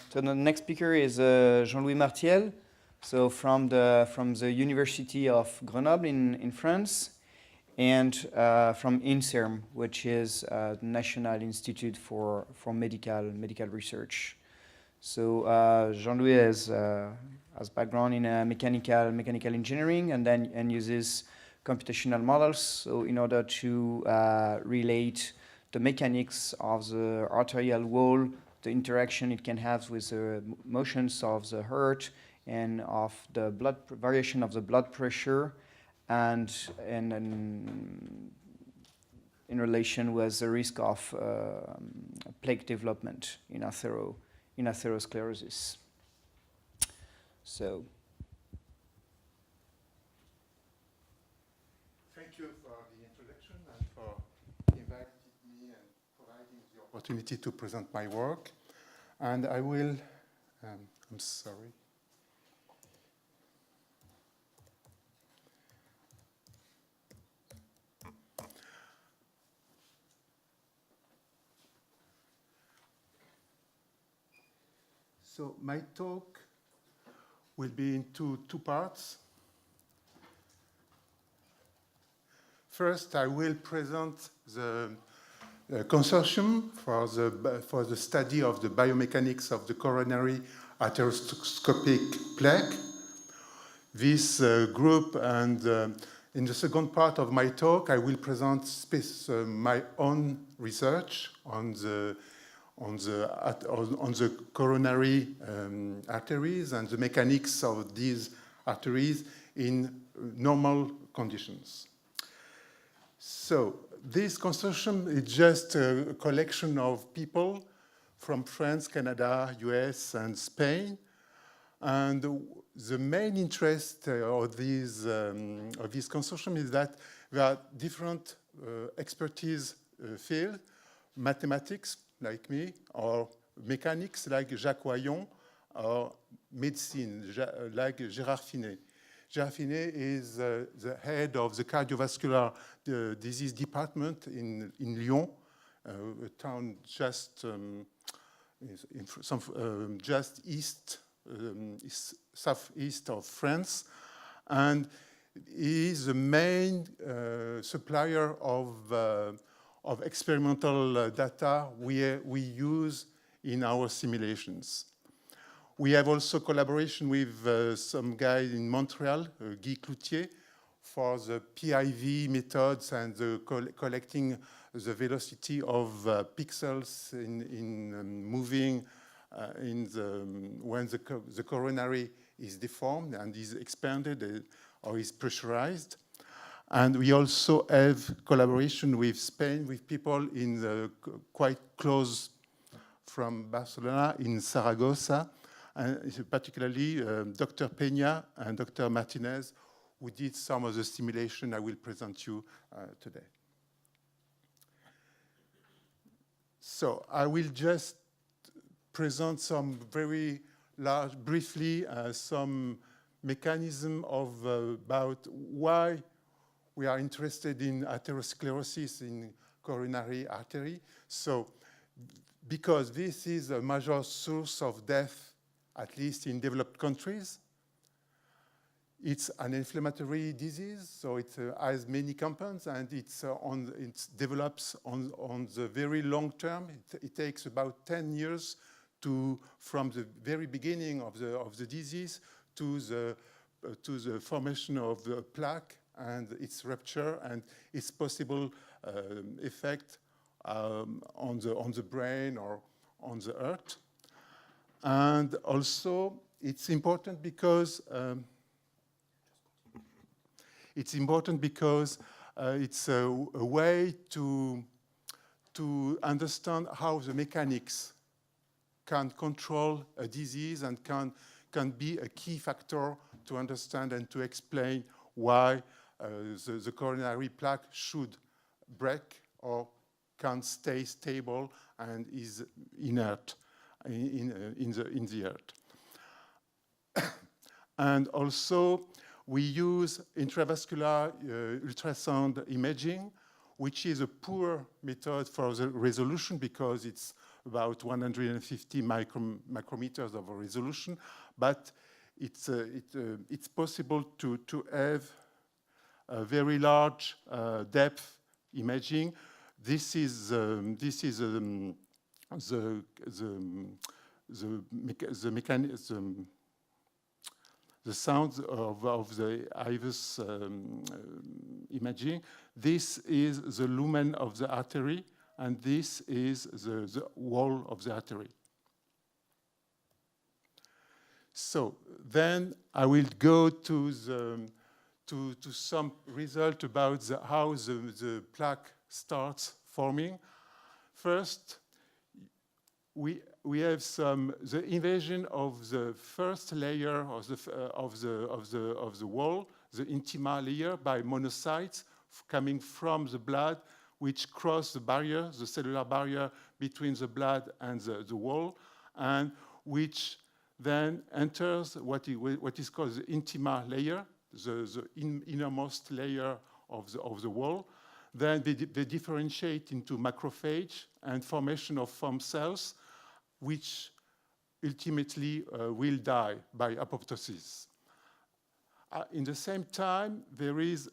So the next speaker is Jean-Louis Martiel, so from the University of Grenoble in France, and from INSERM, which is the National Institute for Medical Research. So Jean-Louis has background in mechanical engineering, and uses computational models, so in order to relate the mechanics of the arterial wall, the interaction it can have with the motions of the heart and of the variation of the blood pressure, and in relation with the risk of plaque development in atherosclerosis. So. Thank you for the introduction and for inviting me and providing the opportunity to present my work. And I will, I'm sorry. So my talk will be in two parts. First, I will present the consortium for the study of the biomechanics of the coronary atherosclerotic plaque. This group, and in the second part of my talk, I will present my own research on the coronary arteries and the mechanics of these arteries in normal conditions. So this consortium is just a collection of people from France, Canada, US, and Spain. And the main interest of this consortium is that there are different expertise fields, mathematics, like me, or mechanics, like Jacques Wayon, or medicine, like Gérard Finet. Gérard Finet is the head of the cardiovascular disease department in Lyon, a town just southeast of France, and he is the main supplier of experimental data we use in our simulations. We have also collaboration with some guy in Montreal, Guy Cloutier, for the PIV methods and the collecting the velocity of pixels in moving when the coronary is deformed and is expanded or is pressurized. And we also have collaboration with Spain, with people in the quite close from Barcelona, in Zaragoza, and particularly Dr. Peña and Dr. Martinez, who did some of the simulation I will present you today. So I will just present some very large, briefly, some mechanism about why we are interested in atherosclerosis in coronary artery. So, because this is a major source of death, at least in developed countries. It's an inflammatory disease, so it has many compounds, and it develops on the very long term. It takes about 10 years from the very beginning of the disease to the formation of the plaque and its rupture and its possible effect on the brain or on the heart. And also, it's important because it's a way to understand how the mechanics can control a disease and can be a key factor to understand and to explain why the coronary plaque should break or can stay stable and is inert in the heart. And also, we use intravascular ultrasound imaging, which is a poor method for the resolution because it's about 150 micrometers of resolution, but it's possible to have a very large depth imaging. This is the sound of the IVUS imaging. This is the lumen of the artery, and this is the wall of the artery. So then I will go to some result about how the plaque starts forming. First, we have the invasion of the first layer of the wall, the intima layer, by monocytes coming from the blood, which cross the barrier, the cellular barrier between the blood and the wall, and which then enters what is called the intima layer, the innermost layer of the wall. Then they differentiate into macrophage and formation of foam cells, which ultimately will die by apoptosis. In the same time, there is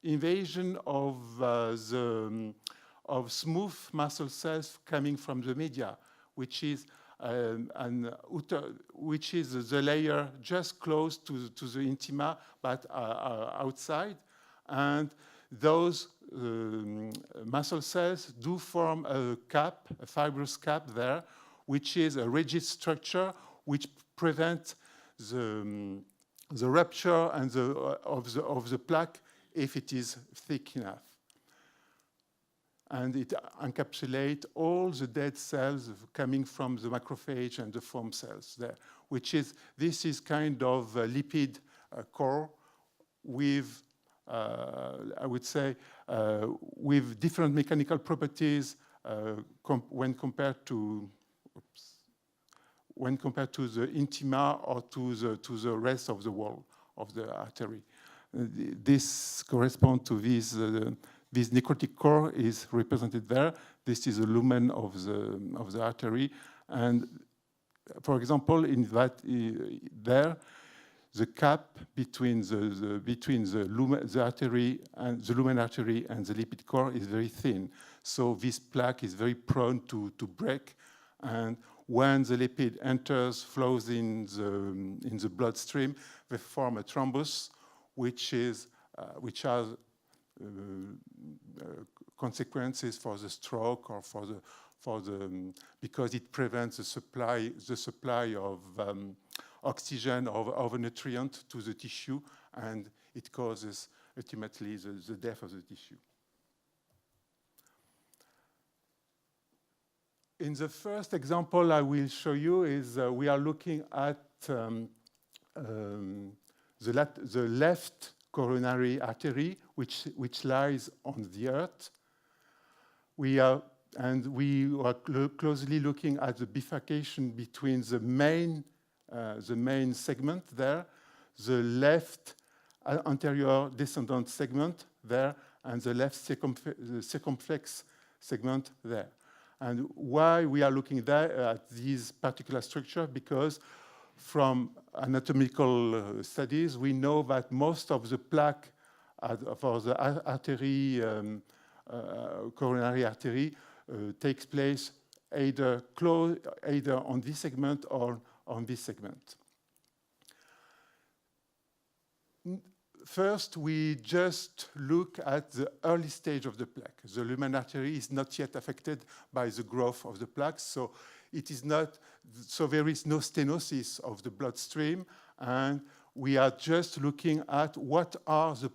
invasion of smooth muscle cells coming from the media, which is the layer just close to the intima, but outside. And those muscle cells do form a cap, a fibrous cap there, which is a rigid structure which prevents the rupture and of the plaque if it is thick enough. And it encapsulates all the dead cells coming from the macrophage and the foam cells there, this is kind of a lipid core with, I would say, with different mechanical properties when compared to the intima or to the rest of the wall of the artery. This corresponds to this necrotic core is represented there. This is a lumen of the artery, and for example, in that there, the cap between the artery and the lumen artery and the lipid core is very thin. So this plaque is very prone to break, and when the lipid flows in the bloodstream, they form a thrombus, which has consequences for the stroke or because it prevents the supply of oxygen of a nutrient to the tissue, and it causes ultimately the death of the tissue. In the first example I will show you is we are looking at the left coronary artery, which lies on the earth. We are closely looking at the bifurcation between the main segment there, the left anterior descendant segment there, and the left circumflex segment there. And why we are looking there at this particular structure? Because from anatomical studies, we know that most of the plaque for the artery, coronary artery, takes place either on this segment or on this segment. First, we just look at the early stage of the plaque. The lumen artery is not yet affected by the growth of the plaque, so there is no stenosis of the bloodstream, and we are just looking at what are the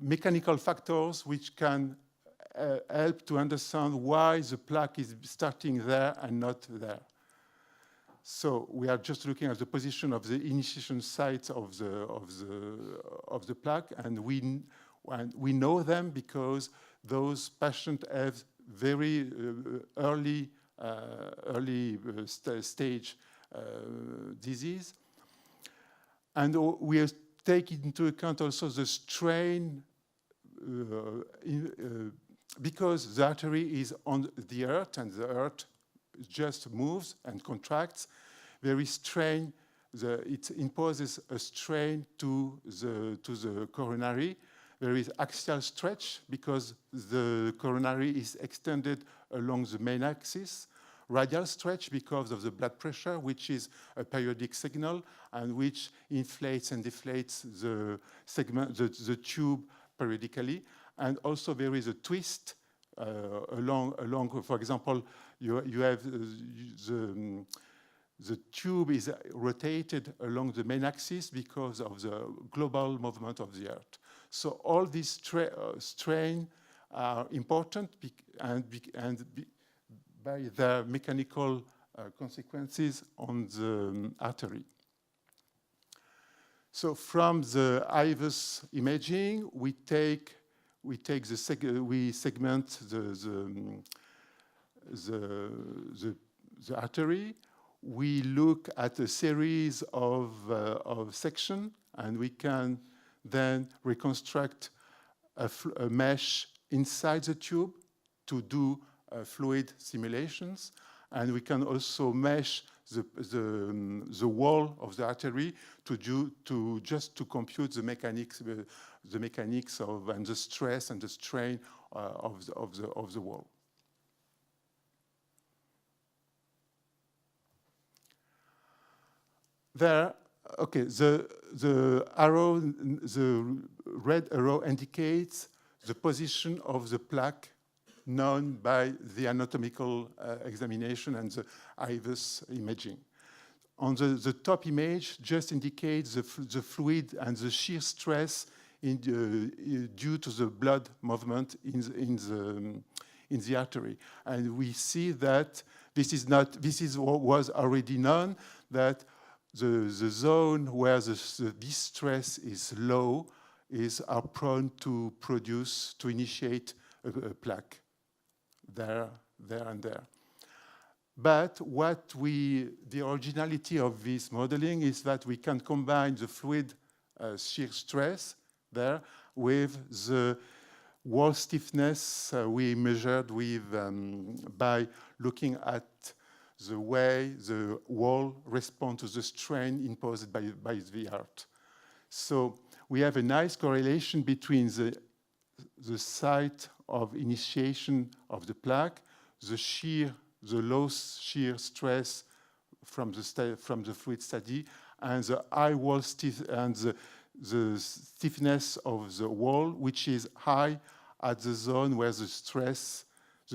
mechanical factors which can help to understand why the plaque is starting there and not there. So we are just looking at the position of the initiation sites of the plaque, and we know them because those patients have very early stage disease, and we are taking into account also the strain because the artery is on the earth and the earth just moves and contracts, there is strain. It imposes a strain to the coronary. There is axial stretch because the coronary is extended along the main axis. Radial stretch because of the blood pressure, which is a periodic signal and which inflates and deflates the segment, the tube periodically. And also there is a twist along. For example, you have the tube is rotated along the main axis because of the global movement of the Earth. So all these strain are important by their mechanical consequences on the artery. So from the IVUS imaging, we segment the artery. We look at a series of sections, and we can then reconstruct a mesh inside the tube to do fluid simulations, and we can also mesh the wall of the artery just to compute the mechanics of and the stress and the strain of the wall. There, okay, the arrow, the red arrow indicates the position of the plaque known by the anatomical examination and the IVUS imaging. On the top image just indicates the fluid and the shear stress due to the blood movement in the artery. And we see that this was already known, that the zone where this stress is low are prone to initiate a plaque there, and there. But the originality of this modeling is that we can combine the fluid shear stress there with the wall stiffness we measured by looking at the way the wall responds to the strain imposed by the heart. So we have a nice correlation between the site of initiation of the plaque, the low shear stress from the fluid study, and the high wall the stiffness of the wall, which is high at the zone where the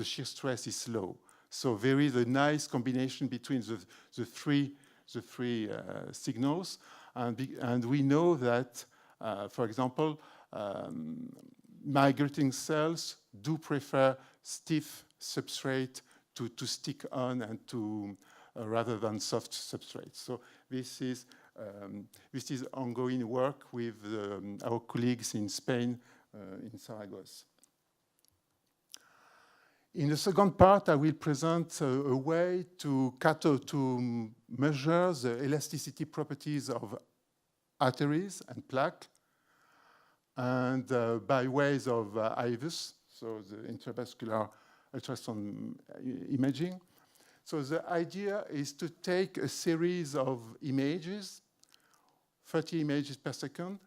shear stress is low. So there is a nice combination between the three signals, and we know that, for example, migrating cells do prefer stiff substrate to stick on and to rather than soft substrate. So this is ongoing work with our colleagues in Spain, in Saragossa. In the second part, I will present a way to measure the elasticity properties of arteries and plaque, and by ways of IVUS, so the intravascular ultrasound imaging. So the idea is to take a series of images, 30 images per second,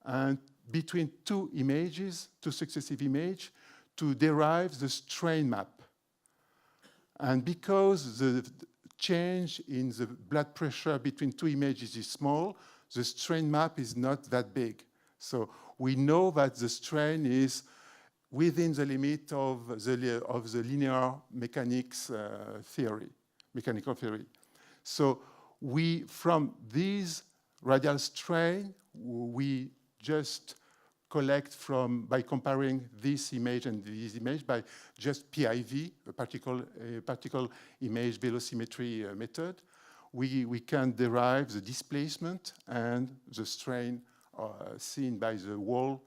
and between two successive images, to derive the strain map. And because the change in the blood pressure between two images is small, the strain map is not that big. So we know that the strain is within the limit of the linear mechanics mechanical theory. So from these radial strain, we just collect by comparing this image and this image by just PIV, a particle image velocimetry method. We can derive the displacement and the strain seen by the wall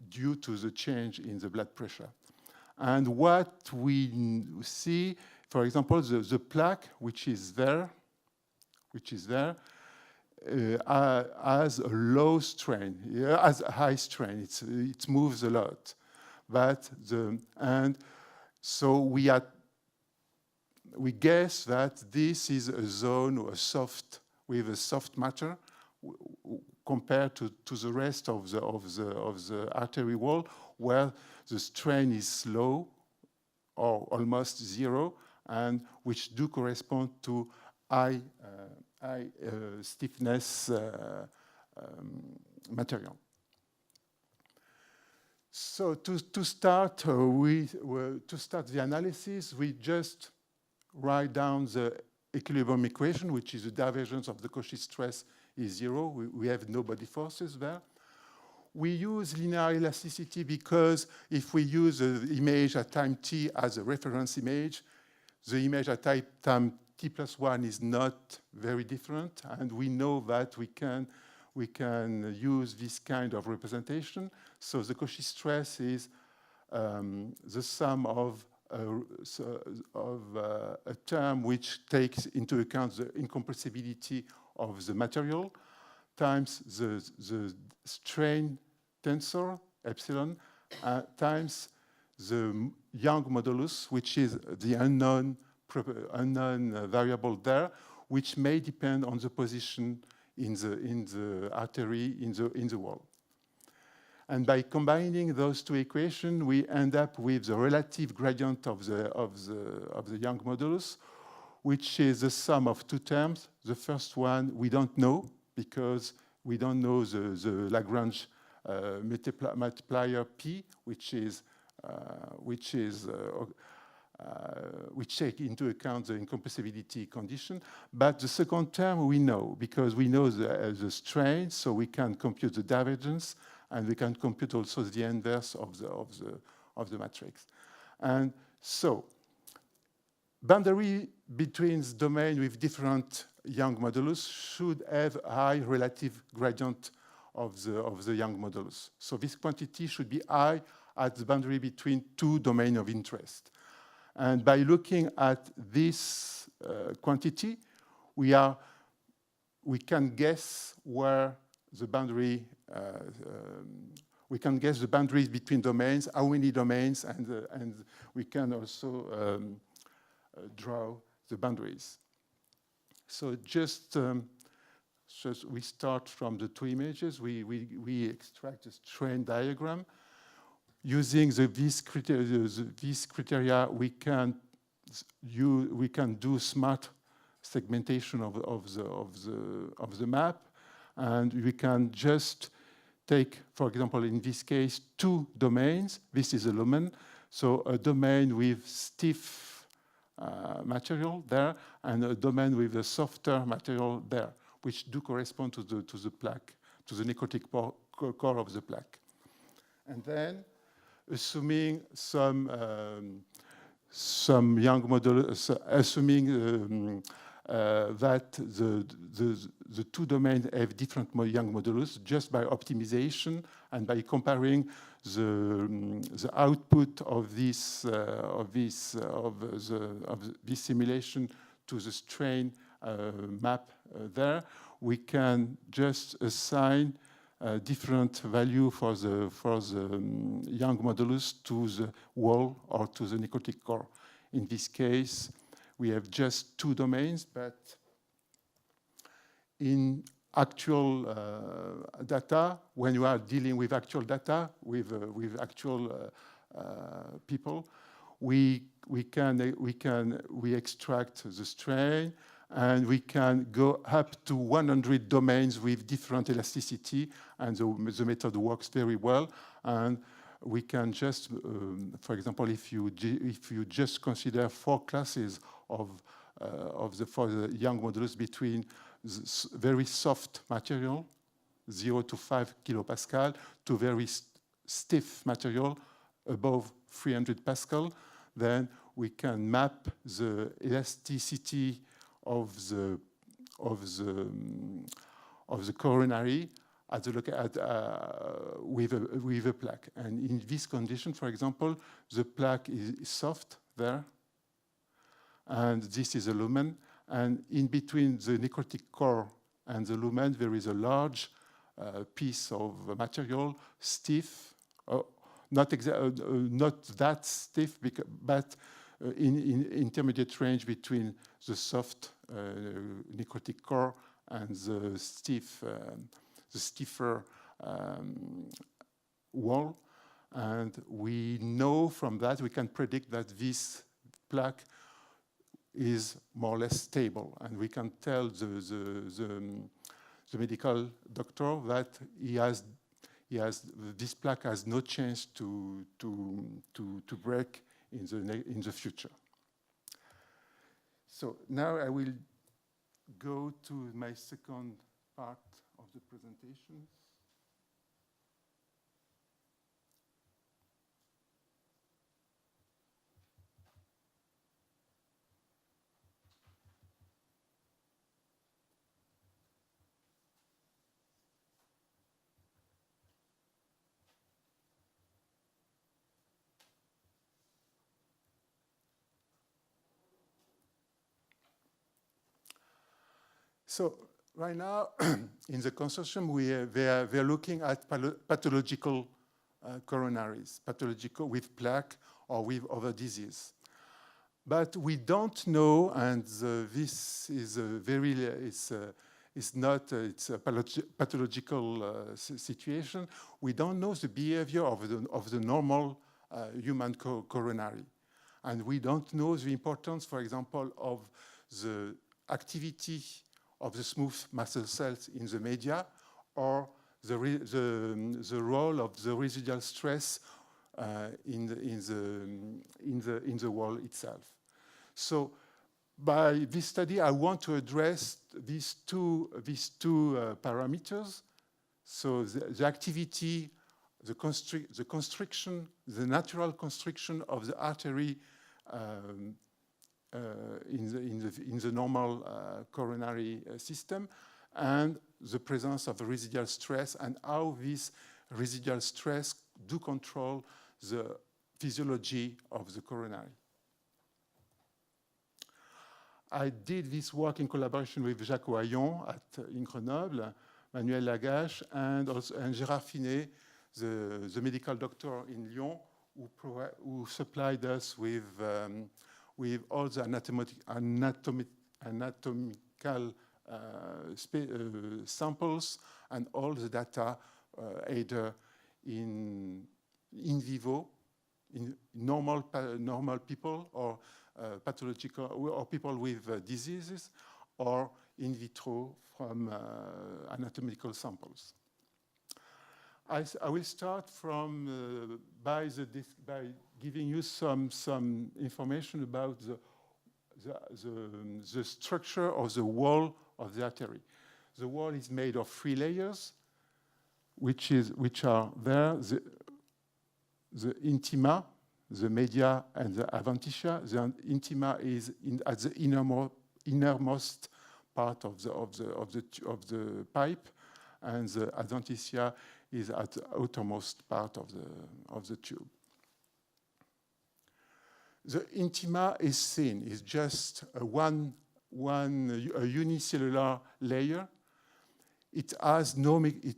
due to the change in the blood pressure. And what we see, for example, the plaque, which is there, has a low strain, has a high strain. It moves a lot, and so we guess that this is a zone with a soft matter compared to the rest of the artery wall, where the strain is low or almost zero, and which do correspond to high stiffness material. So to start the analysis, we just write down the equilibrium equation, which is the divergence of the Cauchy stress is zero. We have no body forces there. We use linear elasticity because if we use the image at time t as a reference image, the image at time t+1 is not very different, and we know that we can use this kind of representation. So the Cauchy stress is the sum of a term which takes into account the incompressibility of the material times the strain tensor, epsilon, times the Young modulus, which is the unknown variable there, which may depend on the position in the artery in the wall. And by combining those two equations, we end up with the relative gradient of the Young modulus, which is the sum of two terms. The first one we don't know because we don't know the Lagrange multiplier P, which take into account the incompressibility condition. But the second term we know because we know the strain, so we can compute the divergence, and we can compute also the inverse of the matrix. And so boundary between domain with different Young modulus should have a high relative gradient of the Young modulus. So this quantity should be high at the boundary between two domains of interest. And by looking at this quantity, we can guess where the boundary. We can guess the boundaries between domains, how many domains, and we can also draw the boundaries. So just we start from the two images. We extract the strain diagram. Using these criteria, we can do smart segmentation of the map, and we can just take, for example, in this case, two domains. This is a lumen, so a domain with stiff material there, and a domain with a softer material there, which do correspond to the plaque, to the necrotic core of the plaque. And then, assuming some Young modulus, assuming that the two domains have different Young modulus, just by optimization and by comparing the output of this simulation to the strain map there, we can just assign different value for the Young modulus to the wall or to the necrotic core. In this case, we have just two domains, but in actual data, when you are dealing with actual data, with actual people, we extract the strain, and we can go up to 100 domains with different elasticity, and the method works very well. And we can just, for example, if you just consider 4 classes for the Young modulus between very soft material, 0 to 5 kilopascal, to very stiff material above 300 pascal, then we can map the elasticity of the coronary with a plaque. And in this condition, for example, the plaque is soft there, and this is a lumen. And in between the necrotic core and the lumen there is a large piece of material, stiff, not that stiff, but in intermediate range between the soft necrotic core and the stiffer wall. And we know from that, we can predict that this plaque is more or less stable. And we can tell the medical doctor that this plaque has no chance to break in the future. So now I will go to my second part of the presentation. So right now, in the consortium, we are looking at pathological coronaries, pathological with plaque or with other disease. But we don't know, and this is it's a pathological situation. We don't know the behavior of the normal human coronary. And we don't know the importance, for example, of the activity of the smooth muscle cells in the media, or the role of the residual stress in the wall itself. So by this study, I want to address these two parameters. So the activity, the constriction, the natural constriction of the artery in the normal coronary system, and the presence of the residual stress, and how this residual stress do control the physiology of the coronary. I did this work in collaboration with Jacques Ohaillon in Grenoble, Manuel Lagache, and Gérard Finet, the medical doctor in Lyon, who supplied us with all the anatomical samples and all the data either in vivo, in normal people, or pathological, or people with diseases, or in vitro from anatomical samples. I will start from by giving you some information about the structure of the wall of the artery. The wall is made of 3 layers, which are there: the intima, the media, and the adventitia. The intima is at the innermost part of the pipe, and the adventitia is at the outermost part of the tube. The intima is thin; it's just a unicellular layer. It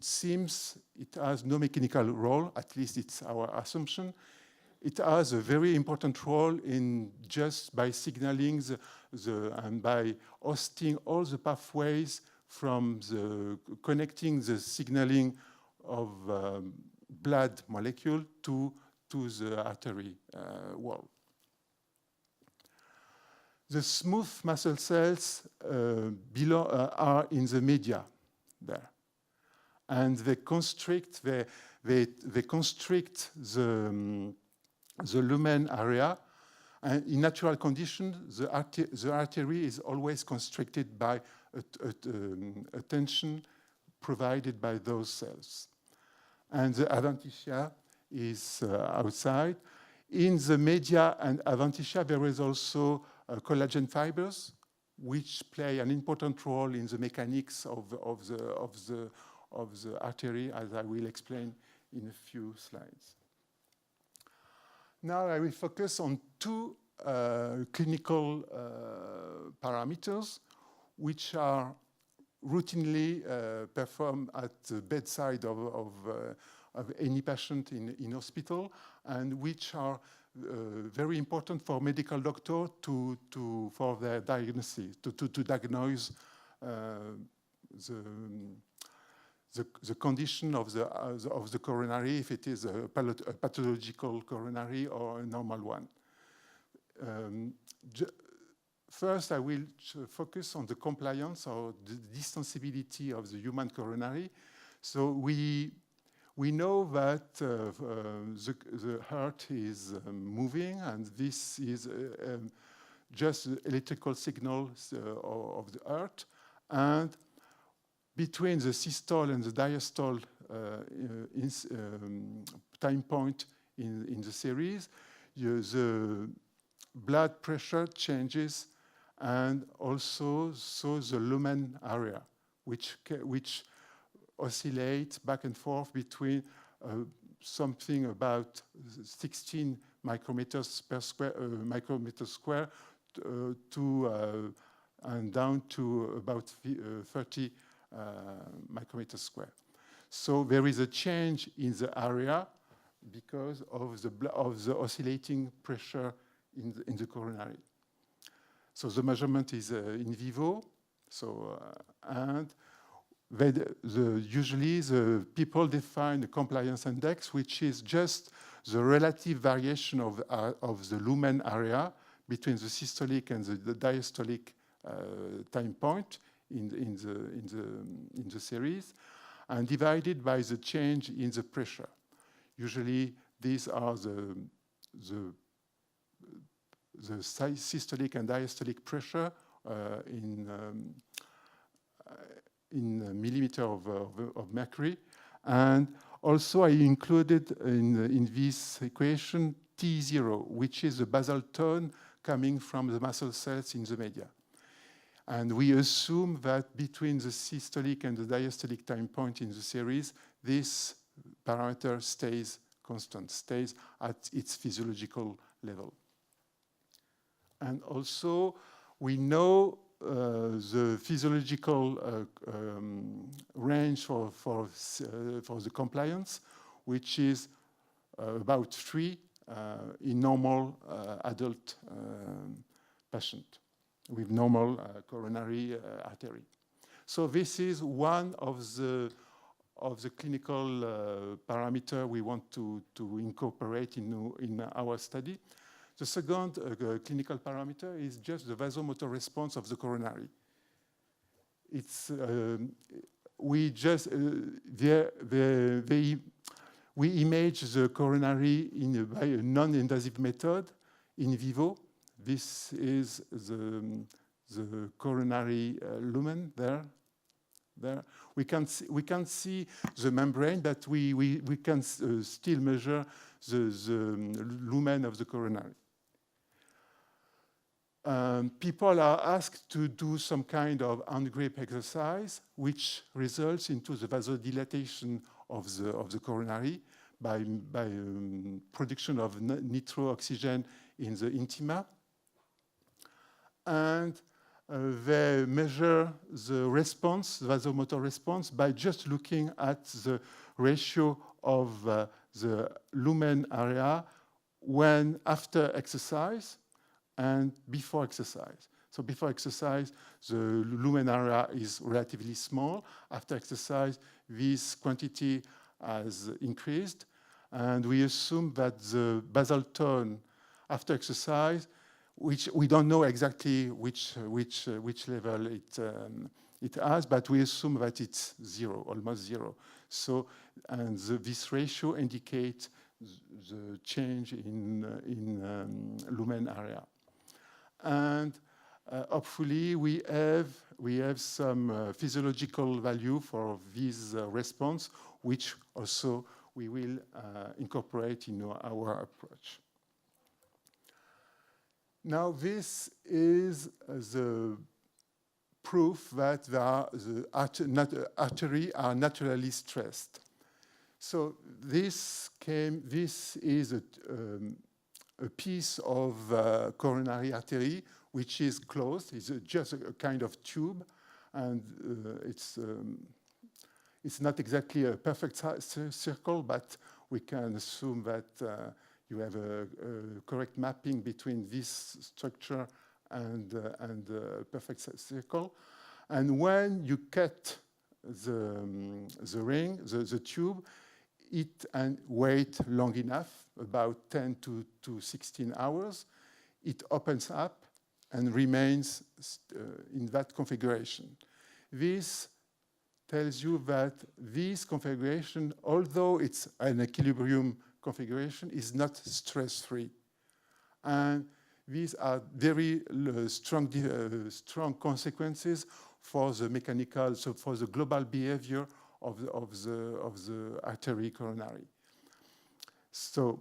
seems it has no mechanical role. At least it's our assumption. It has a very important role in just by signaling and by hosting all the pathways from connecting the signaling of blood molecule to the artery wall. The smooth muscle cells are in the media there, and they constrict the lumen area. And in natural conditions, the artery is always constricted by a tension provided by those cells. And the adventitia is outside. In the media and adventitia, there is also collagen fibers, which play an important role in the mechanics of the artery, as I will explain in a few slides. Now I will focus on 2 clinical parameters, which are routinely performed at the bedside of any patient in hospital, and which are very important for medical doctor for their diagnosis, to diagnose the condition of the coronary, if it is a pathological coronary or a normal one. First, I will focus on the compliance or the distensibility of the human coronary. So we know that the heart is moving, and this is just the electrical signals of the heart. And between the systole and the diastole time point in the series, the blood pressure changes, and also the lumen area, which oscillates back and forth between something about 16 micrometers per micrometer square and down to about 30 micrometers square. So there is a change in the area because of the oscillating pressure in the coronary. So the measurement is in vivo. So and usually the people define the compliance index, which is just the relative variation of the lumen area between the systolic and the diastolic time point in the series, and divided by the change in the pressure. Usually these are the systolic and diastolic pressure in millimeter of mercury. And also I included in this equation T0, which is the basal tone coming from the muscle cells in the media. And we assume that between the systolic and the diastolic time point in the series, this parameter stays constant, stays at its physiological level. And also, we know the physiological range for the compliance, which is about 3 in normal adult patient with normal coronary artery. So this is one of the clinical parameter we want to incorporate in our study. The second clinical parameter is just the vasomotor response of the coronary. It's we image the coronary by a non-invasive method in vivo. This is the coronary lumen there. We can see the membrane, but we can still measure the lumen of the coronary. People are asked to do some kind of hand grip exercise, which results into the vasodilatation of the coronary by production of nitro oxygen in the intima. And they measure the response, the vasomotor response, by just looking at the ratio of the lumen area when after exercise and before exercise. So before exercise, the lumen area is relatively small. After exercise, this quantity has increased. And we assume that the basal tone after exercise, which we don't know exactly which level it has, but we assume that it's 0, almost 0. So, and this ratio indicates the change in lumen area. And hopefully we have some physiological value for this response, which also we will incorporate in our approach. Now this is the proof that the arteries are naturally stressed. So this is a piece of coronary artery which is closed. It's just a kind of tube, and it's not exactly a perfect circle, but we can assume that you have a correct mapping between this structure and a perfect circle. And when you cut the ring, the tube, and wait long enough, about 10 to 16 hours, it opens up and remains in that configuration. This tells you that this configuration, although it's an equilibrium configuration, is not stress-free. And these are very strong consequences for the mechanical, so for the global behavior of the artery coronary. So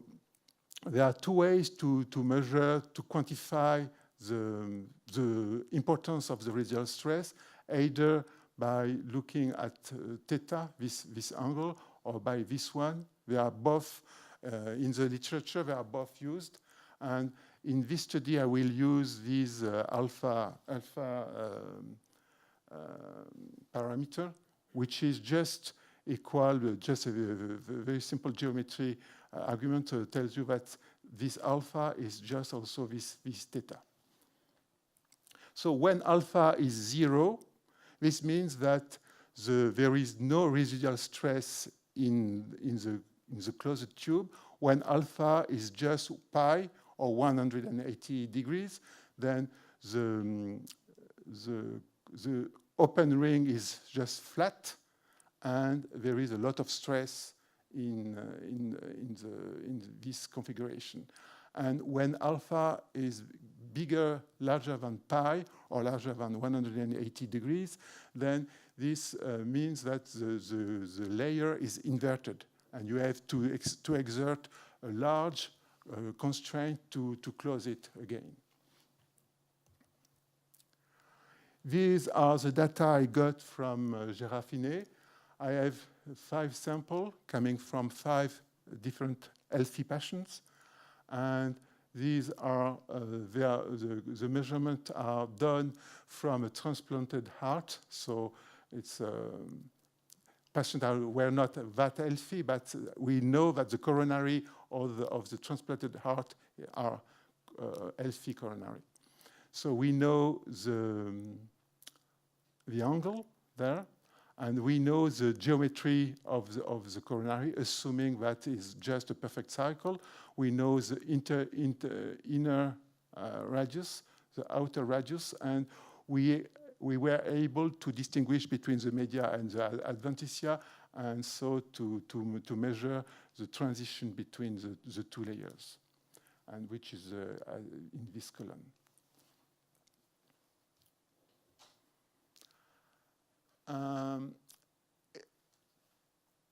there are two ways to measure, to quantify the importance of the residual stress, either by looking at theta, this angle, or by this one. They are both, in the literature, they are both used. And in this study, I will use these alpha parameter, which is just equal, just a very simple geometry argument tells you that this alpha is just also this theta. So when alpha is 0, this means that there is no residual stress in the closed tube. When alpha is just pi or 180 degrees, then the open ring is just flat, and there is a lot of stress in this configuration. And when alpha is bigger, larger than pi, or larger than 180 degrees, then this means that the layer is inverted, and you have to exert a large constraint to close it again. These are the data I got from Gérard. I have 5 samples coming from 5 different healthy patients, and these are, the measurements are done from a transplanted heart. So it's patients were not that healthy, but we know that the coronary of the transplanted heart are healthy coronary. So we know the angle there, and we know the geometry of the coronary, assuming that is just a perfect cycle. We know the inner radius, the outer radius, and we were able to distinguish between the media and the adventitia, and so to measure the transition between the 2 layers, and which is in this column.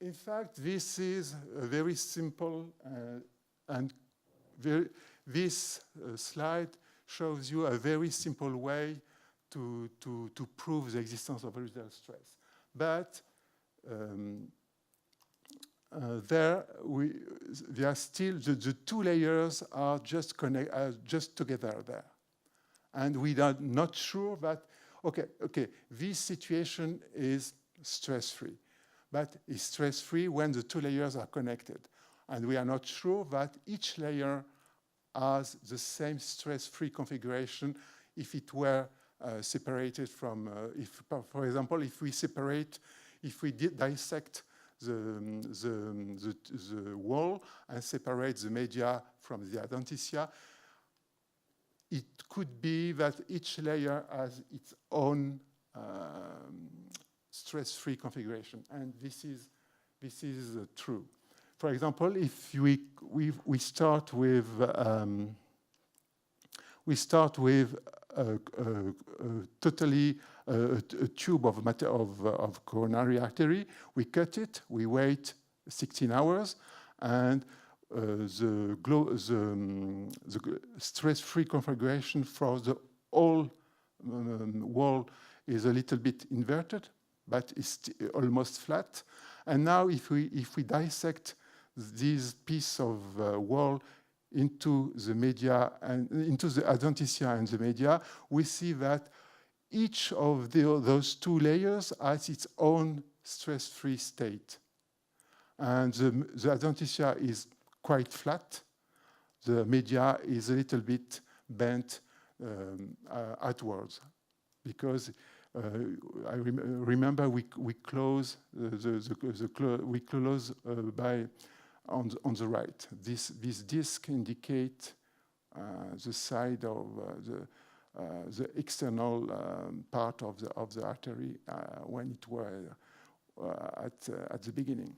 In fact, this is a very simple this slide shows you a very simple way to prove the existence of residual stress. But there are still the 2 layers are just together there, and we are not sure that okay, this situation is stress-free, but it's stress-free when the 2 layers are connected. And we are not sure that each layer has the same stress-free configuration if it were separated from, for example, if we dissect the wall and separate the media from the adventitia, it could be that each layer has its own stress-free configuration, and this is true. For example, if we start with a tube of coronary artery, we cut it, we wait 16 hours, and the stress-free configuration for the whole wall is a little bit inverted, but it's almost flat. And now if we dissect this piece of wall into the media and into the adventitia and the media, we see that each of those two layers has its own stress-free state. And the adventitia is quite flat. The media is a little bit bent outwards, because I remember we close we close by on the right. This disc indicate the side of the external part of the artery when it were at the beginning.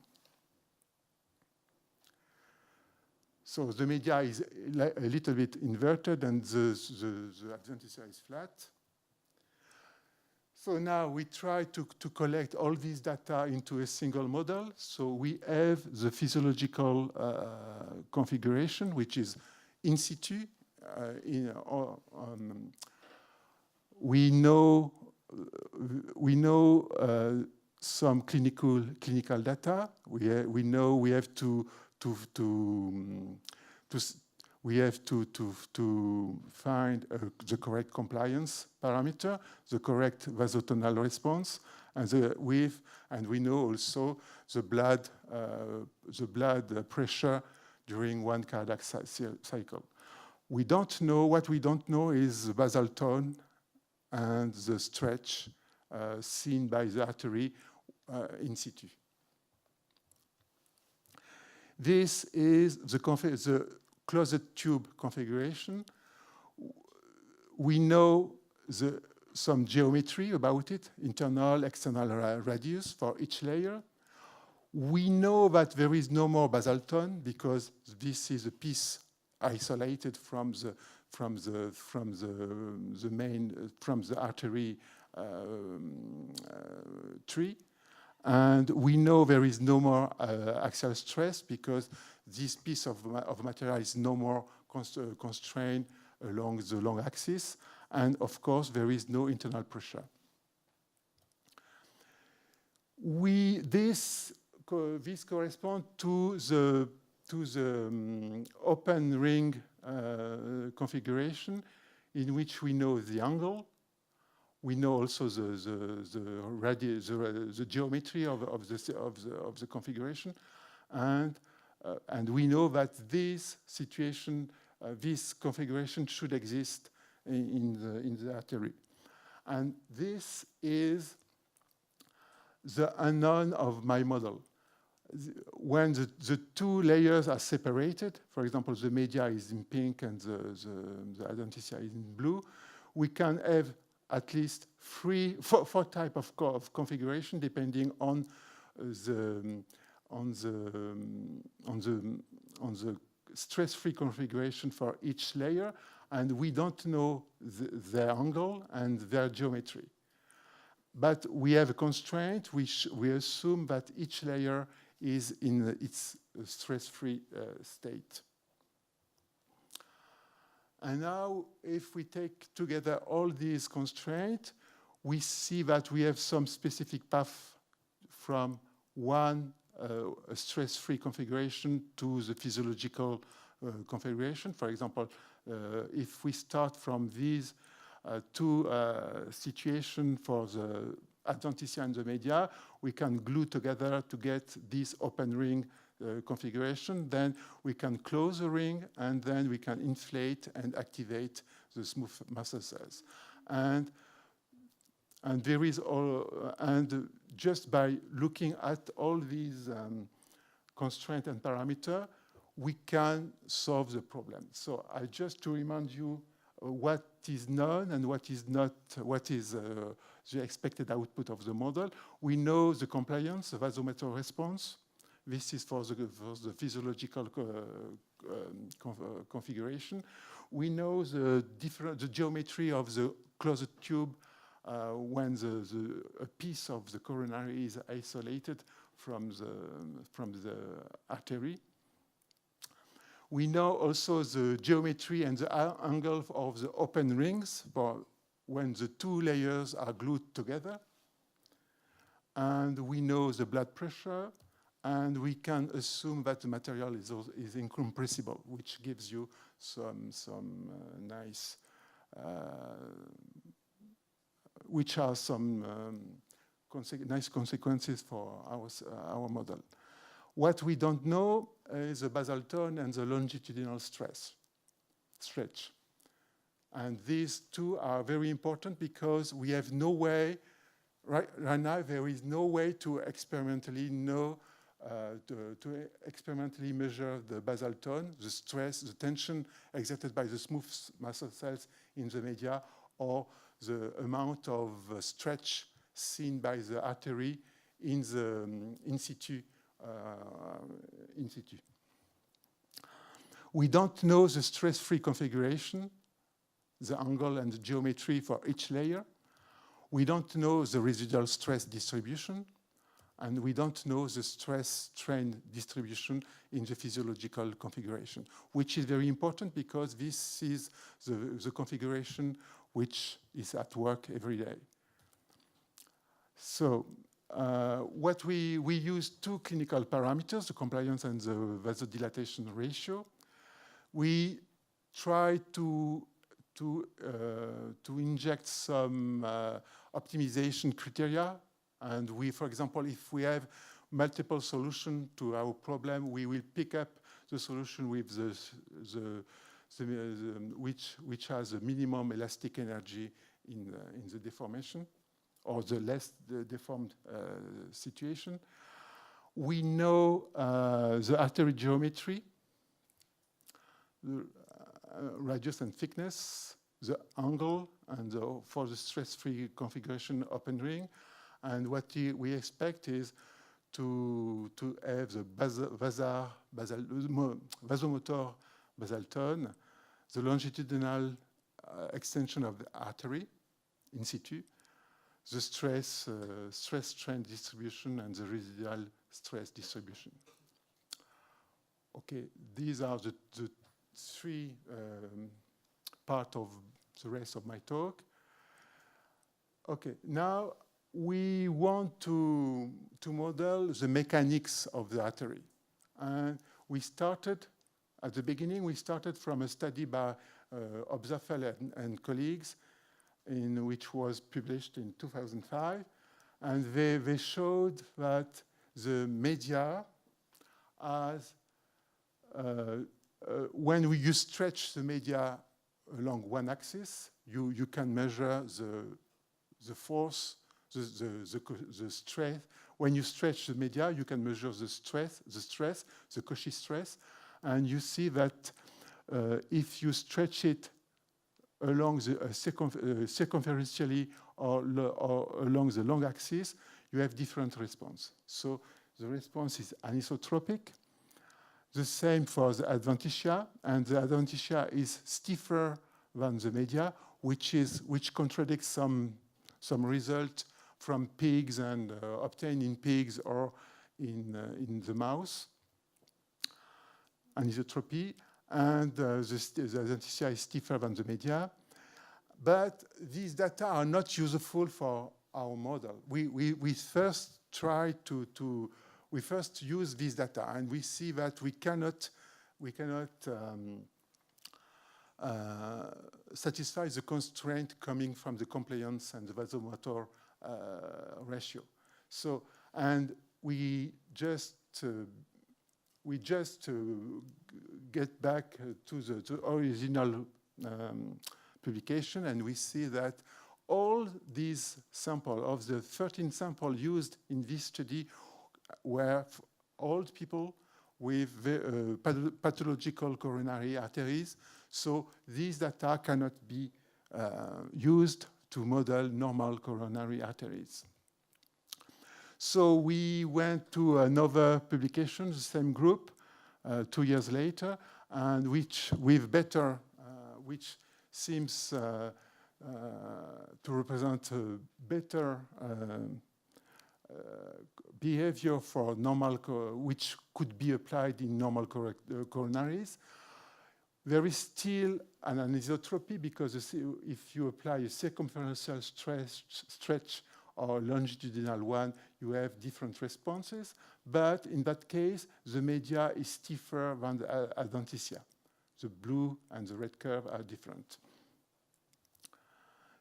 So the media is a little bit inverted, and the adventitia is flat. So now we try to collect all these data into a single model. So we have the physiological configuration, which is in situ. We know some clinical data. We know we have to find the correct compliance parameter, the correct vasotonal response, and we know also the blood pressure during one cardiac cycle. What we don't know is the basal tone and the stretch seen by the artery in situ. This is the closed tube configuration. We know some geometry about it, internal, external radius for each layer. We know that there is no more basal tone because this is a piece isolated from the artery tree. And we know there is no more axial stress because this piece of material is no more constrained along the long axis. And of course, there is no internal pressure. This corresponds to the open ring configuration, in which we know the angle. We know also the geometry of the configuration, and we know that this configuration should exist in the artery. And this is the unknown of my model. When the two layers are separated, for example, the media is in pink and the adventitia is in blue, we can have at least four types of configuration depending on the stress-free configuration for each layer, and we don't know their angle and their geometry. But we have a constraint. We assume that each layer is in its stress-free state. And now, if we take together all these constraints, we see that we have some specific path from one stress-free configuration to the physiological configuration. For example, if we start from these two situations for the adventitia and the media, we can glue together to get this open ring configuration. Then we can close the ring, and then we can inflate and activate the smooth muscle cells. And there is and just by looking at all these constraints and parameters, we can solve the problem. So just to remind you what is known and what is not, what is the expected output of the model. We know the compliance, the vasomotor response. This is for the physiological configuration. We know the geometry of the closed tube when a piece of the coronary is isolated from the artery. We know also the geometry and the angle of the open rings for when the two layers are glued together. And we know the blood pressure, and we can assume that the material is incompressible, which gives you some nice, which are some nice consequences for our model. What we don't know is the basal tone and the longitudinal stretch. And these two are very important because we have no way, right now there is no way to experimentally know, to experimentally measure the basal tone, the stress, the tension exerted by the smooth muscle cells in the media, or the amount of stretch seen by the artery in the in situ. We don't know the stress-free configuration, the angle and the geometry for each layer. We don't know the residual stress distribution, and we don't know the stress-strain distribution in the physiological configuration, which is very important because this is the configuration which is at work every day. So what we use two clinical parameters, the compliance and the vasodilatation ratio. We try to inject some optimization criteria, and we, for example, if we have multiple solutions to our problem, we will pick up the solution with which has the minimum elastic energy in the deformation, or the less deformed situation. We know the artery geometry, the radius and thickness, the angle, and for the stress-free configuration open ring. And what we expect is to have the vasomotor basal tone, the longitudinal extension of the artery in situ, the stress-strain distribution, and the residual stress distribution. Okay, these are the three part of the rest of my talk. Okay, now we want to model the mechanics of the artery. And we started, at the beginning, we started from a study by Obzafel and colleagues, in which was published in 2005. And they showed that the media has, when you stretch the media along one axis, you can measure the force, the stress. When you stretch the media, you can measure the stress, the Cauchy stress. And you see that if you stretch it along the circumferentially or along the long axis, you have different response. So the response is anisotropic. The same for the adventitia, and the adventitia is stiffer than the media, which contradicts some result from pigs and obtained in pigs or in the mouse. Anisotropy, and the adventitia is stiffer than the media. But these data are not useful for our model. We first try we first use these data, and we see that we cannot satisfy the constraint coming from the compliance and the vasomotor ratio. So, and we just get back to the original publication, and we see that all these samples, of the 13 samples used in this study, were old people with pathological coronary arteries. So these data cannot be used to model normal coronary arteries. So we went to another publication, the same group, 2 years later, and which seems to represent a better behavior for normal, which could be applied in normal coronaries. There is still an anisotropy because if you apply a circumferential stretch or longitudinal one, you have different responses. But in that case, the media is stiffer than the adventitia. The blue and the red curve are different.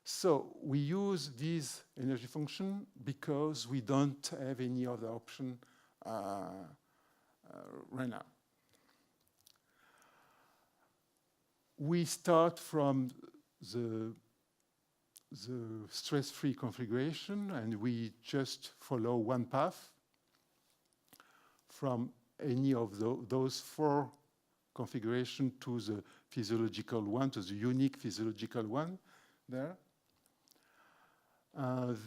So we use this energy function because we don't have any other option right now. We start from the stress-free configuration, and we just follow one path from any of those four configurations to the physiological one, to the unique physiological one there.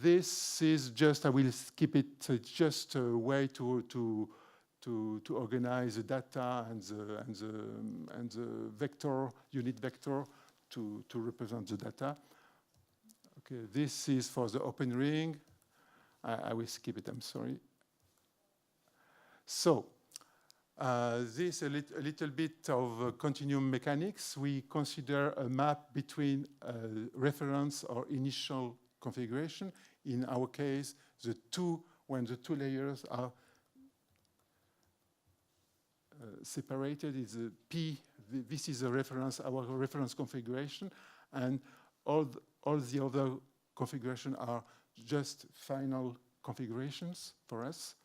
This is just, I will skip it, it's just a way to organize the data and the vector, unit vector to represent the data. Okay, this is for the open ring. I will skip it, I'm sorry. So, this a little bit of continuum mechanics. We consider a map between reference or initial configuration. In our case, when the two layers are separated, is a P. This is a reference, our reference configuration, and all the other configurations are just final configurations for us.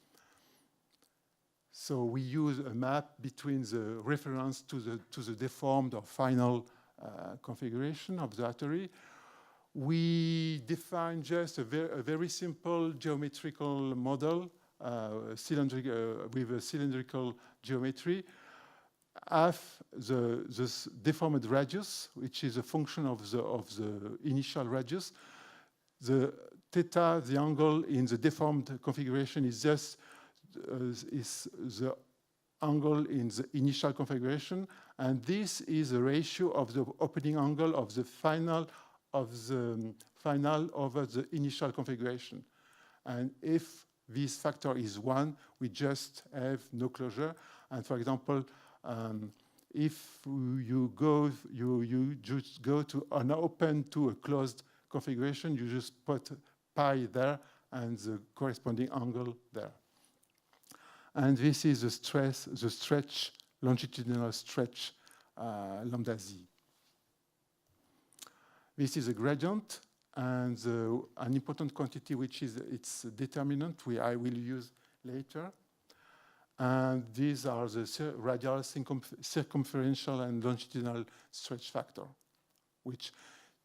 So we use a map between the reference to the deformed or final configuration of the artery. We define just a very simple geometrical model, with a cylindrical geometry. Half the deformed radius, which is a function of the initial radius. The theta, the angle in the deformed configuration, is just is the angle in the initial configuration, and this is a ratio of the opening angle of the final over the initial configuration. And if this factor is 1, we just have no closure. And for example, if you just go to an open to a closed configuration, you just put pi there and the corresponding angle there. And this is the stretch, longitudinal stretch, lambda z. This is a gradient, and an important quantity, which is its determinant, I will use later. And these are the radial, circumferential, and longitudinal stretch factor, which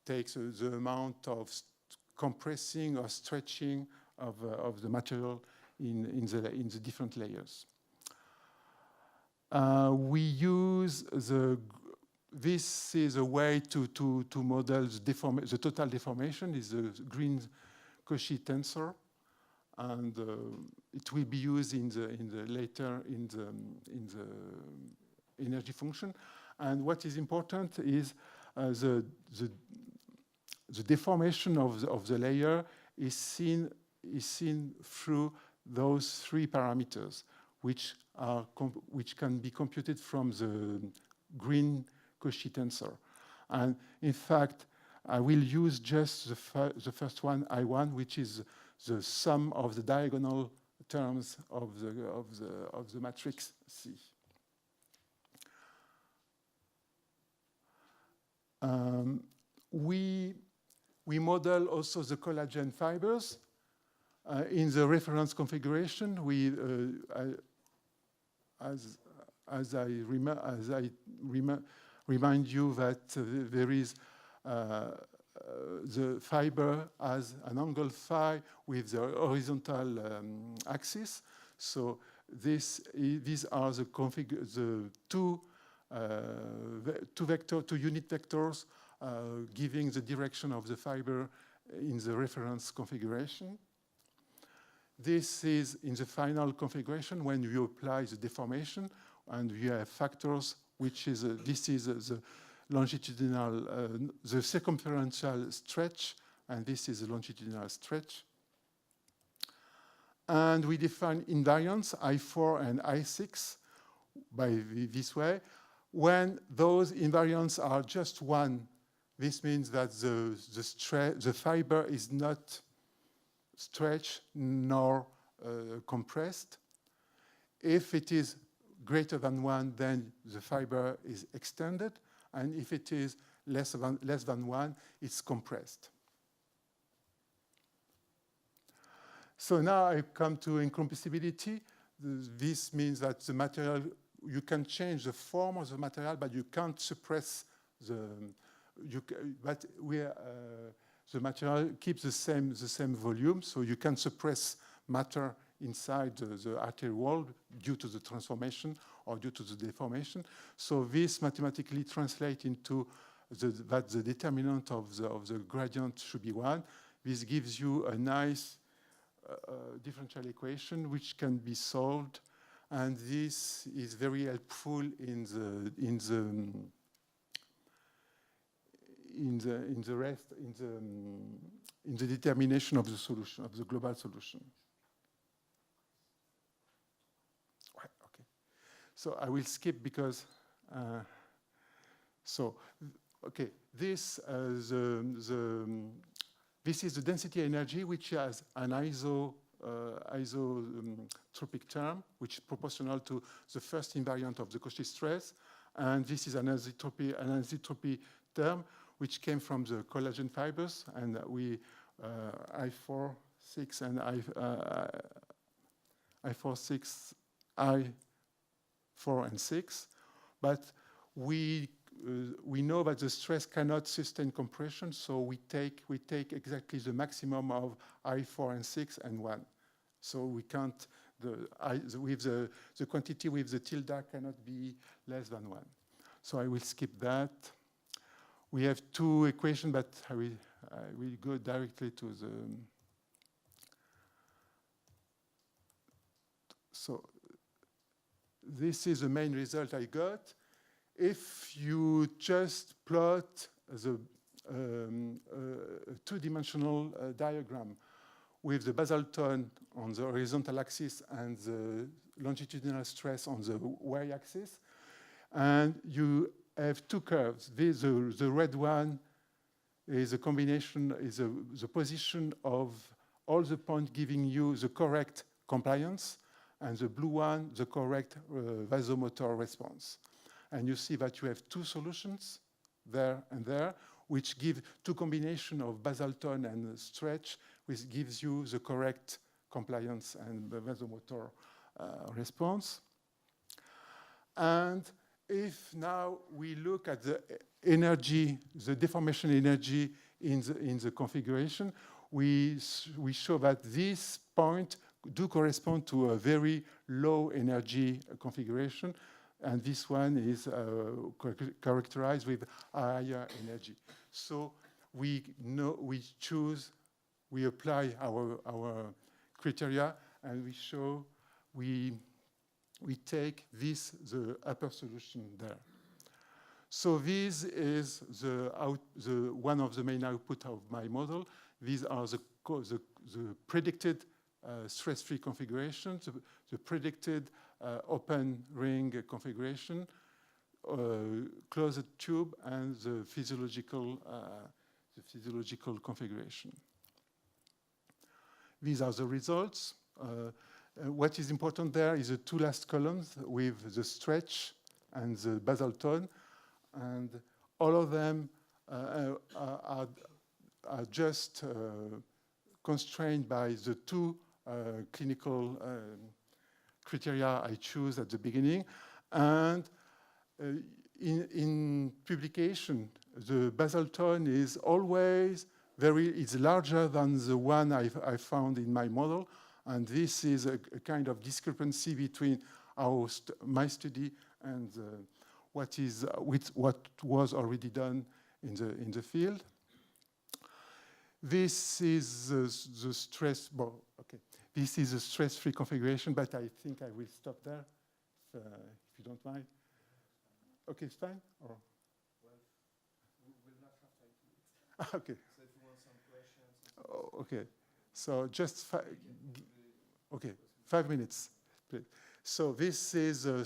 takes the amount of compressing or stretching of the material in the different layers. We use this is a way to model the total deformation. Is the green Cauchy tensor, and it will be used later in the energy function. And what is important is the deformation of the layer is seen through those three parameters, which can be computed from the green Cauchy tensor. And in fact, I will use just the first one, I1, which is the sum of the diagonal terms of the matrix C. We model also the collagen fibers. In the reference configuration, as I remind you that there is the fiber has an angle phi with the horizontal axis. So these are the two unit vectors giving the direction of the fiber in the reference configuration. This is in the final configuration when you apply the deformation, and you have factors, which is this is the longitudinal, the circumferential stretch, and this is the longitudinal stretch. And we define invariants I4 and I6 by this way. When those invariants are just 1, this means that the fiber is not stretched nor compressed. If it is greater than 1, then the fiber is extended, and if it is less than 1, it's compressed. So now I come to incompressibility. This means that the material, you can change the form of the material, but you can't suppress the, the material keeps the same volume, so you can suppress matter inside the arterial wall due to the transformation or due to the deformation. So this mathematically translates into that the determinant of the gradient should be 1. This gives you a nice differential equation which can be solved, and this is very helpful in the determination of the solution, of the global solution. Okay, so I will skip because this this is the density energy, which has an isotropic term, which is proportional to the first invariant of the Cauchy stress. And this is an anisotropy term, which came from the collagen fibers. And we, I4, 6, and I4, 6, I4, and 6. But we know that the stress cannot sustain compression, so we take exactly the maximum of I4 and 6 and 1. So we can't, the quantity with the tilde cannot be less than 1. So I will skip that. We have 2 equations, but I will go directly to the. So this is the main result I got. If you just plot the two-dimensional diagram with the basal tone on the horizontal axis and the longitudinal stress on the y-axis, and you have 2 curves. The red one is a combination, is the position of all the points giving you the correct compliance, and the blue one, the correct vasomotor response. And you see that you have 2 solutions there and there, which give 2 combinations of basal tone and stretch, which gives you the correct compliance and the vasomotor response. And if now we look at the energy, the deformation energy in the configuration, we show that this point do correspond to a very low energy configuration. And this one is characterized with higher energy. So we apply our criteria, and we show we take the upper solution there. So this is one of the main output of my model. These are the predicted stress-free configurations, the predicted open ring configuration, closed tube, and the physiological configuration. These are the results. What is important there is the 2 last columns with the stretch and the basal tone, and all of them are just constrained by the 2 clinical criteria I choose at the beginning. And in publication, the basal tone is always it's larger than the one I found in my model. And this is a kind of discrepancy between my study and what was already done in the field. This is the stress. Well, okay. This is a stress-free configuration, but I think I will stop there, if you don't mind. Okay, it's fine? Or? Well, we will not have time to. Okay. So if you want some questions. Oh, okay. So just 5 minutes, please. So this is the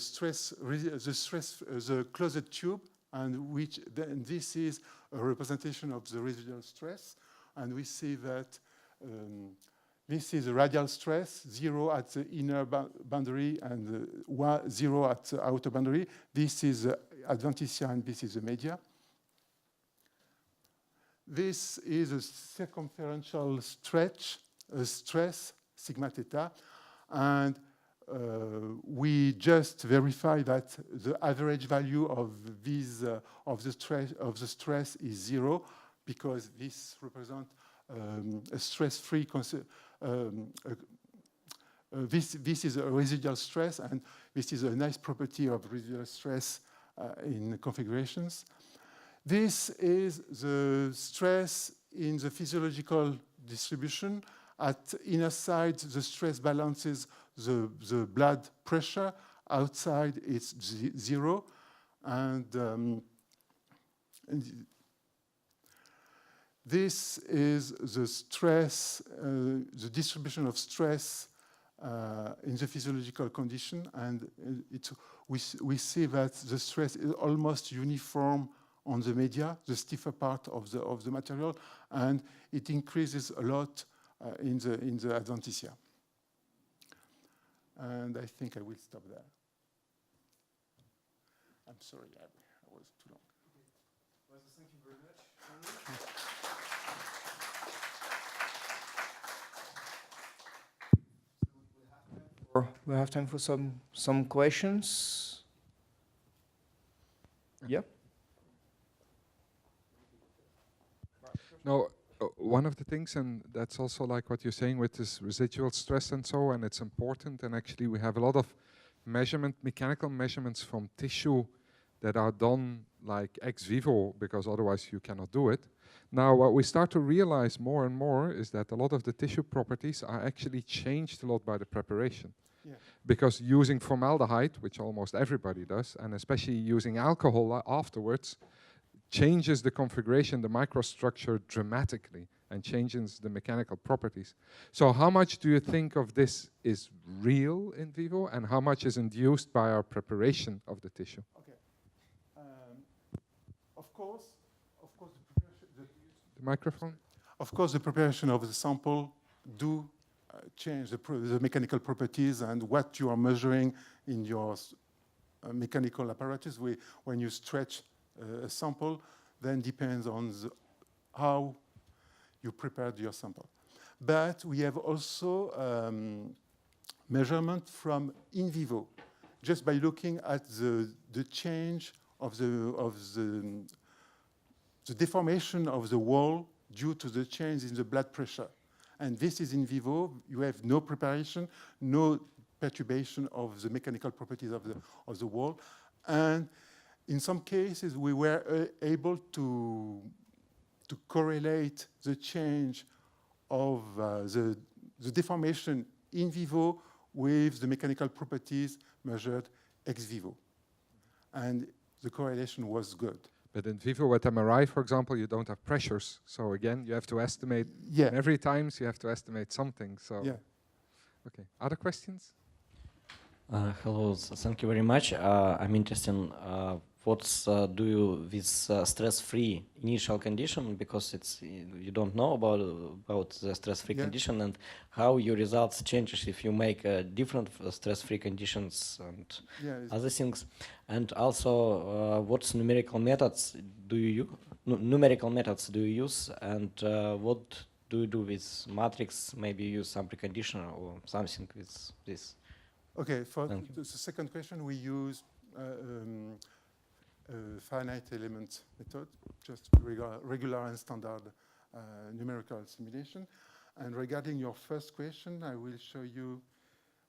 closed tube, and this is a representation of the residual stress, and we see that. This is a radial stress, 0 at the inner boundary and 0 at the outer boundary. This is adventitia and this is the media. This is a circumferential stress sigma theta. And we just verify that the average value of these of the stress is 0, because this represents a stress-free. This is a residual stress, and this is a nice property of residual stress in configurations. This is the stress in the physiological distribution. At inner side, the stress balances the blood pressure. Outside, it's 0. And this is the stress, the distribution of stress in the physiological condition. And we see that the stress is almost uniform on the media, the stiffer part of the material, and it increases a lot in the adventitia. And I think I will stop there. I'm sorry, I was too long. Well, thank you very much. We have time for some questions. Yeah. No, one of the things, and that's also like what you're saying with this residual stress and so, and it's important, and actually we have a lot of mechanical measurements from tissue that are done like ex vivo, because otherwise you cannot do it. Now, what we start to realize more and more is that a lot of the tissue properties are actually changed a lot by the preparation. Yeah. Because using formaldehyde, which almost everybody does, and especially using alcohol afterwards, changes the configuration, the microstructure dramatically, and changes the mechanical properties. So how much do you think of this is real in vivo, and how much is induced by our preparation of the tissue? Okay. Of course, The microphone? Of course, the preparation of the sample do change the mechanical properties and what you are measuring in your mechanical apparatus. When you stretch a sample, then depends on how you prepared your sample. But we have also measurement from in vivo, just by looking at the change of the deformation of the wall due to the change in the blood pressure. And this is in vivo. You have no preparation, no perturbation of the mechanical properties of the wall. And in some cases, we were able to correlate the change of the deformation in vivo with the mechanical properties measured ex vivo. And the correlation was good. But in vivo with MRI, for example, you don't have pressures. So again, you have to estimate. Yeah. And every time you have to estimate something. So yeah. Okay. Other questions? Hello. Thank you very much. I'm interested in what's do you with stress-free initial condition, because it's you don't know about the stress-free condition, and how your results changes if you make different stress-free conditions and other things. And also, what numerical methods do you use, and what do you do with matrix? Maybe you use some preconditioner or something with this. Okay, for the second question, we use finite element method, just regular and standard numerical simulation. And regarding your first question, I will show you,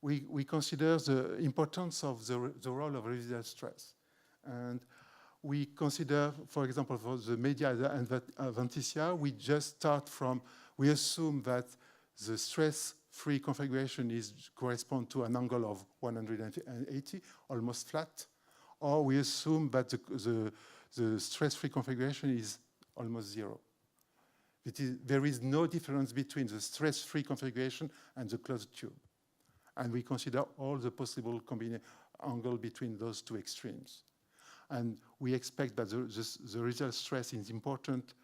we consider the importance of the role of residual stress. And we consider, for example, for the media and adventitia, we just start from, we assume that the stress-free configuration correspond to an angle of 180, almost flat. Or we assume that the stress-free configuration is almost 0. There is no difference between the stress-free configuration and the closed tube. And we consider all the possible angle between those two extremes. And we expect that the result stress is important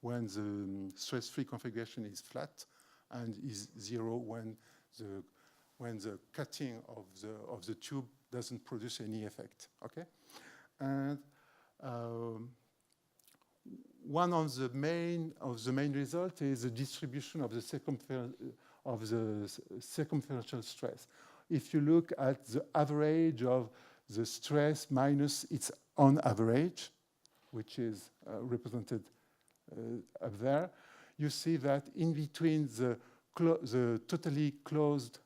when the stress-free configuration is flat, and is 0 when the cutting of the tube doesn't produce any effect. Okay, and one of the main results is the distribution of the of the circumferential stress. If you look at the average of the stress minus its own average, which is represented up there, you see that in between the totally closed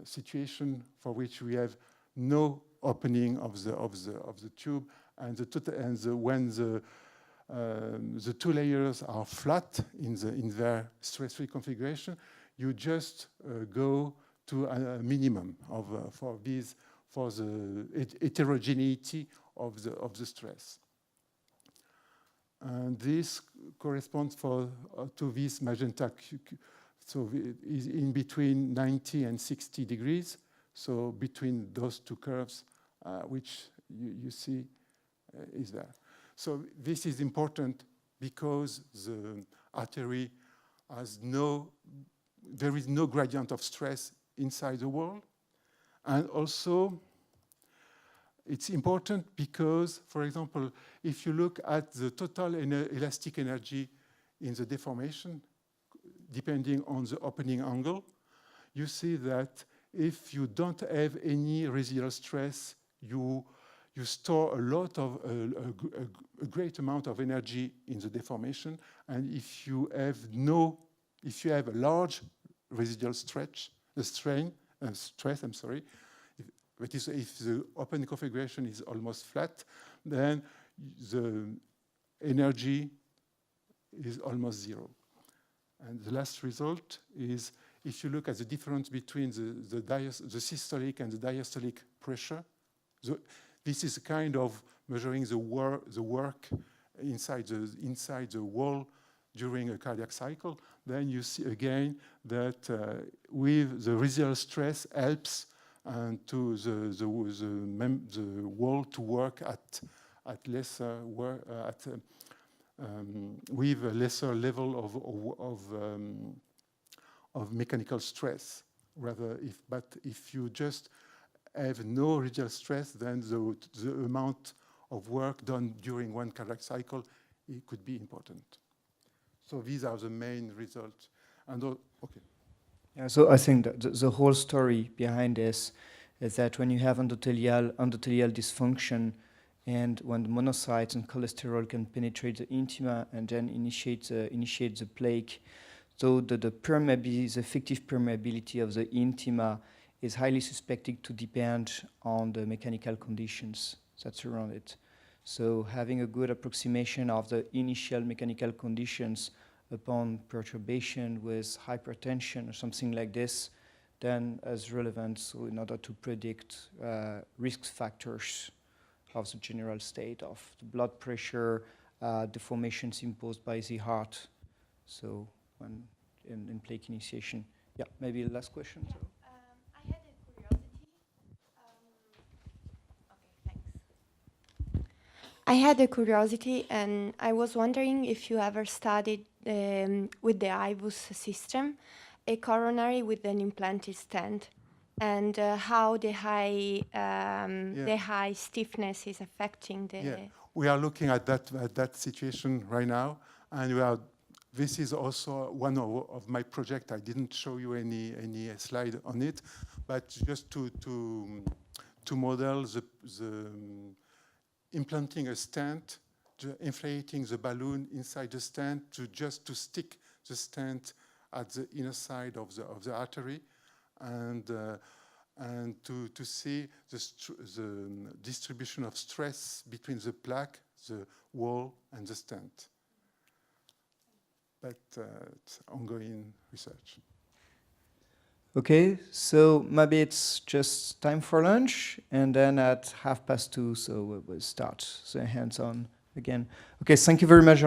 situation for which we have no opening of the tube, and when the two layers are flat in their stress-free configuration, you just go to a minimum for the heterogeneity of the stress. And this corresponds to this magenta. So is in between 90 and 60 degrees. So between those two curves, which you see is there. So this is important because the artery has there is no gradient of stress inside the wall. And also, it's important because, for example, if you look at the total elastic energy in the deformation, depending on the opening angle, you see that if you don't have any residual stress, you store a great amount of energy in the deformation. And if you have a large residual stress, that is, if the open configuration is almost flat, then the energy is almost zero. And the last result is, if you look at the difference between the systolic and the diastolic pressure, this is kind of measuring the work inside the wall during a cardiac cycle. Then you see again that with the residual stress helps to the wall to work at lesser with a lesser level of mechanical stress. But if you just have no residual stress, then the amount of work done during one cardiac cycle, it could be important. So these are the main results. And okay. Yeah, so I think that the whole story behind this is that when you have endothelial dysfunction, and when the monocytes and cholesterol can penetrate the intima and then initiate the plaque, so the effective permeability of the intima is highly suspected to depend on the mechanical conditions that surround it. So having a good approximation of the initial mechanical conditions upon perturbation with hypertension or something like this, then has relevance in order to predict risk factors of the general state of the blood pressure, deformations imposed by the heart. So when in plaque initiation. Yeah, maybe the last question. Yeah. I had a curiosity. Okay, thanks. I had a curiosity, and I was wondering if you ever studied with the IBUS system a coronary with an implanted stent, and how the high stiffness is affecting the. Yeah, we are looking at that situation right now, and this is also one of my projects. I didn't show you any slide on it, but just to model the implanting a stent, inflating the balloon inside the stent to stick the stent at the inner side of the artery, and to see the distribution of stress between the plaque, the wall, and the stent. But it's ongoing research. Okay, so maybe it's just time for lunch, and then at 2:30, so we'll start the hands-on again. Okay, thank you very much.